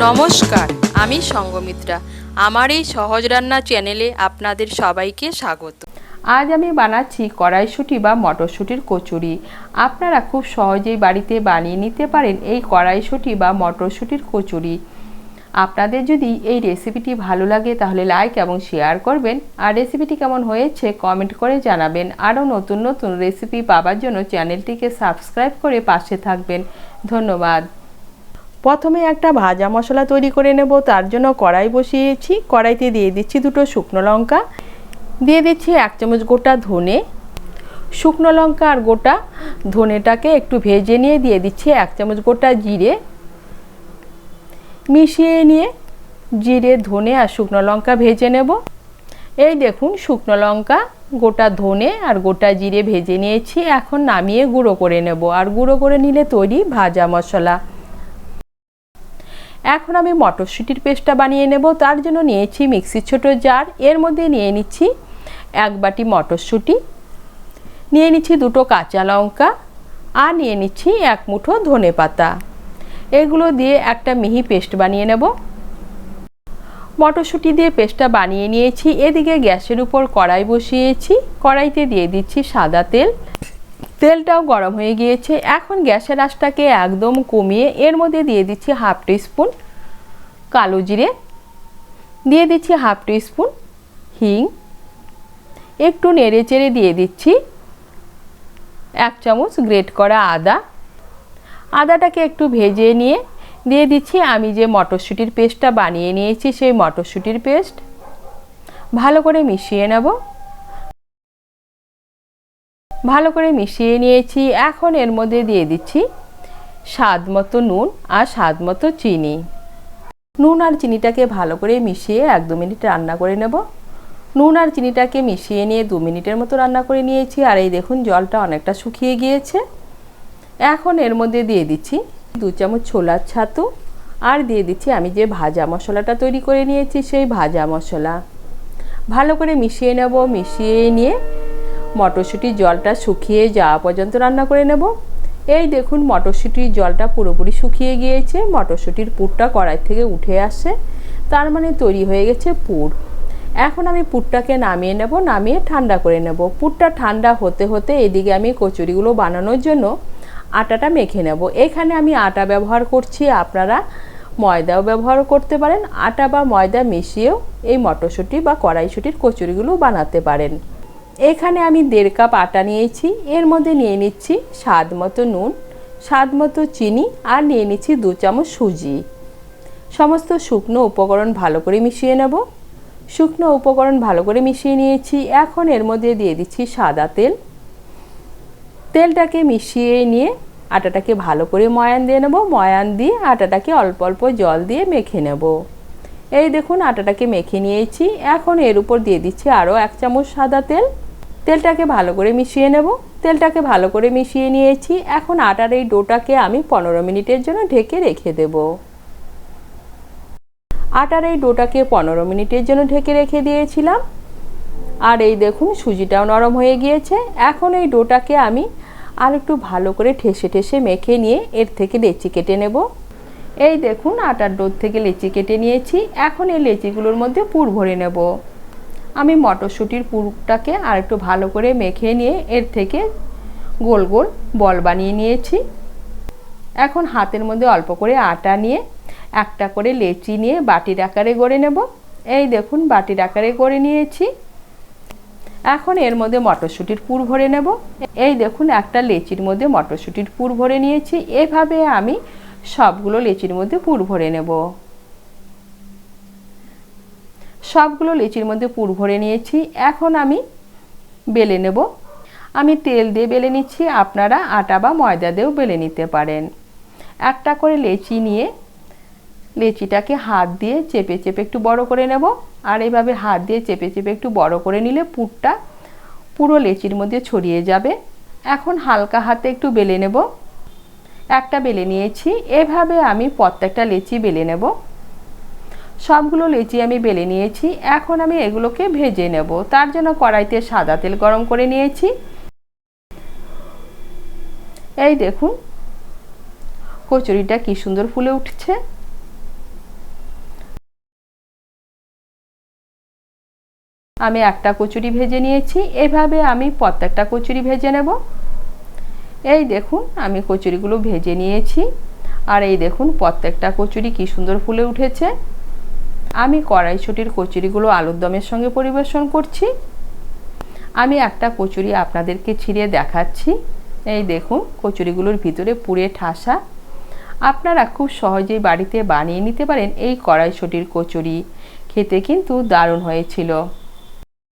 নমস্কার, আমি সঙ্গমিত্রা। আমার এই সহজ রান্না চ্যানেলে আপনাদের সবাইকে স্বাগত। আজ আমি বানাচ্ছি কড়াইশুঁটি বা মটরশুঁটির কচুরি। আপনারা খুব সহজেই বাড়িতে বানিয়ে নিতে পারেন এই কড়াইশুঁটি বা মটরশুঁটির কচুরি। আপনাদের যদি এই রেসিপিটি ভালো লাগে তাহলে লাইক এবং শেয়ার করবেন, আর রেসিপিটি কেমন হয়েছে কমেন্ট করে জানাবেন। আরও নতুন নতুন রেসিপি পাওয়ার জন্য চ্যানেলটিকে সাবস্ক্রাইব করে পাশে থাকবেন। ধন্যবাদ। প্রথমে একটা ভাজা মশলা তৈরি করে নেব। তার জন্য কড়াই বসিয়েছি। কড়াইতে দিয়ে দিচ্ছি দুটো শুকনো লঙ্কা, দিয়ে দিচ্ছি 1 চামচ গোটা ধনে। শুকনো লঙ্কা আর গোটা ধনেটাকে একটু ভেজে নিয়ে দিয়ে দিচ্ছি 1 চামচ গোটা জিরে। মিশিয়ে নিয়ে জিরে, ধনে আর শুকনো লঙ্কা ভেজে নেব। এই দেখুন শুকনো লঙ্কা, গোটা ধনে আর গোটা জিরে ভেজে নিয়েছি। এখন নামিয়ে গুঁড়ো করে নেব। আর গুঁড়ো করে নিলে তৈরি ভাজা মশলা। এখন আমি মটরশুঁটির পেস্টটা বানিয়ে নেব। তার জন্য নিয়েছি মিক্সির ছোট জার। এর মধ্যে নিয়ে নিচ্ছি 1 বাটি মটরশুঁটি, নিয়ে নিচ্ছি 2টো কাঁচা লঙ্কা, আর নিয়ে নিচ্ছি 1 মুঠো ধনেপাতা। এগুলো দিয়ে একটা মিহি পেস্ট বানিয়ে নেব। মটরশুঁটি দিয়ে পেস্টটা বানিয়ে নিয়েছি। এদিকে গ্যাসের উপর কড়াই বসিয়েছি। কড়াইতে দিয়ে দিচ্ছি সাদা তেল। তেলটাও গরম হয়ে গিয়েছে। এখন গ্যাসের আঁচটাকে একদম কমিয়ে এর মধ্যে দিয়ে দিচ্ছি 1/2 টিস্পুন কালো জিরে, দিয়ে দিচ্ছি 1/2 টিস্পুন হিং, একটু নেড়ে চেড়ে দিয়ে দিচ্ছি 1 চামচ গ্রেট করা আদা। আদাটাকে একটু ভেজে নিয়ে দিয়ে দিচ্ছি আমি যে মটরশুঁটির পেস্টটা বানিয়ে নিয়েছি সেই মটরশুঁটির পেস্ট। ভালো করে মিশিয়ে নেব। ভালো করে মিশিয়ে নিয়েছি। এখন এর মধ্যে দিয়ে দিচ্ছি স্বাদ মতো নুন আর স্বাদ মতো চিনি। নুন আর চিনিটাকে ভালো করে মিশিয়ে 1-2 মিনিট রান্না করে নেব। নুন আর চিনিটাকে মিশিয়ে নিয়ে 2 মিনিটের মতো রান্না করে নিয়েছি। আর এই দেখুন জলটা অনেকটা শুকিয়ে গিয়েছে। এখন এর মধ্যে দিয়ে দিচ্ছি 2 চামচ ছোলার ছাতু, আর দিয়ে দিচ্ছি আমি যে ভাজা মশলাটা তৈরি করে নিয়েছি সেই ভাজা মশলা। ভালো করে মিশিয়ে নেব। মিশিয়ে নিয়ে মটরশুঁটির জলটা শুকিয়ে যাওয়া পর্যন্ত রান্না করে নেব। এই দেখুন মটরশুঁটির জলটা পুরোপুরি শুকিয়ে গিয়েছে। মটরশুঁটির পুরটা কড়াই থেকে উঠে আসে, তার মানে তৈরি হয়ে গেছে পুর। এখন আমি পুরটাকে নামিয়ে নেব। নামিয়ে ঠান্ডা করে নেব। পুরটা ঠান্ডা হতে হতে এদিকে আমি কচুরিগুলো বানানোর জন্য আটাটা মেখে নেব। এখানে আমি আটা ব্যবহার করছি, আপনারা ময়দাও ব্যবহার করতে পারেন। আটা বা ময়দা মিশিয়েও এই মটরশুঁটি বা কড়াইশুঁটির কচুরিগুলো বানাতে পারেন। এখানে আমি 1.5 কাপ আটা নিয়েছি। এর মধ্যে নিয়ে নিচ্ছি স্বাদ মতো নুন, স্বাদ মতো চিনি, আর নিয়ে নিচ্ছি 2 চামচ সুজি। সমস্ত শুকনো উপকরণ ভালো করে মিশিয়ে নেব। শুকনো উপকরণ ভালো করে মিশিয়ে নিয়েছি। এখন এর মধ্যে দিয়ে দিচ্ছি সাদা তেল। তেলটাকে মিশিয়ে নিয়ে আটাটাকে ভালো করে ময়ান দিয়ে নেব। ময়ান দিয়ে আটাটাকে অল্প অল্প জল দিয়ে মেখে নেব। এই দেখুন আটাটাকে মেখে নিয়েছি। এখন এর উপর দিয়ে দিচ্ছি আরও 1 চামচ সাদা তেল। তেলটাকে ভালো করে মিশিয়ে নেব। তেলটাকে ভালো করে মিশিয়ে নিয়েছি। এখন আটার এই ডোটাকে আমি 15 মিনিটের জন্য ঢেকে রেখে দেব। আটার এই ডোটাকে 15 মিনিটের জন্য ঢেকে রেখে দিয়েছিলাম। আর এই দেখুন সুজিটাও নরম হয়ে গিয়েছে। এখন এই ডোটাকে আমি আর একটু ভালো করে ঠেসে ঠেসে মেখে নিয়ে এর থেকে লেচি কেটে নেব। এই দেখুন আটার ডোর থেকে লেচি কেটে নিয়েছি। এখন এই লেচিগুলোর মধ্যে পুর ভরে নেব। আমি মটরশুঁটির পুরটাকে আর একটু ভালো করে মেখে নিয়ে এর থেকে গোল গোল বল বানিয়ে নিয়েছি। এখন হাতের মধ্যে অল্প করে আটা নিয়ে একটা করে লেচি নিয়ে বাটির আকারে গড়ে নেব। এই দেখুন বাটির আকারে গড়ে নিয়েছি। এখন এর মধ্যে মটরশুঁটির পুর ভরে নেব। এই দেখুন একটা লেচির মধ্যে মটরশুঁটির পুর ভরে নিয়েছি। এভাবে আমি সবগুলো লেচির মধ্যে পুর ভরে নেব। সবগুলো লেচির মধ্যে পুর ভরে নিয়েছি। এখন আমি বেলে নেব। আমি তেল দিয়ে বেলে নিচ্ছি, আপনারা আটা বা ময়দা দিয়েও বেলে নিতে পারেন। একটা করে লেচি নিয়ে লেচিটাকে হাত দিয়ে চেপে চেপে একটু বড় করে নেব। আর এইভাবে হাত দিয়ে চেপে চেপে একটু বড় করে নিলে পুরটা পুরো লেচির মধ্যে ছড়িয়ে যাবে। এখন হালকা হাতে একটু বেলে নেব। একটা বেলে নিয়েছি। এভাবে আমি প্রত্যেকটা লেচি বেলে নেব। সবগুলো লেচি আমি বেলে নিয়েছি। এখন আমি এগুলোকে ভেজে নেব। তার জন্য কড়াইতে সাদা তেল গরম করে নিয়েছি। এই দেখুন কচুরিটা কি সুন্দর ফুলে উঠছে। আমি একটা কচুরি ভেজে নিয়েছি। এভাবে আমি প্রত্যেকটা কচুরি ভেজে নেব। এই দেখুন আমি কচুরিগুলো ভেজে নিয়েছি। আর এই দেখুন প্রত্যেকটা কচুরি কি সুন্দর ফুলে উঠেছে। আমি কড়াইশুঁটির কচুরিগুলো আলুর দমের সঙ্গে পরিবেশন করছি। আমি একটা কচুরি আপনাদেরকে ছিঁড়ে দেখাচ্ছি। এই দেখুন কচুরিগুলোর ভিতরে পুরে ঠাসা। আপনারা খুব সহজেই বাড়িতে বানিয়ে নিতে পারেন এই কড়াইশুঁটির কচুরি। খেতে কিন্তু দারুণ হয়েছিল।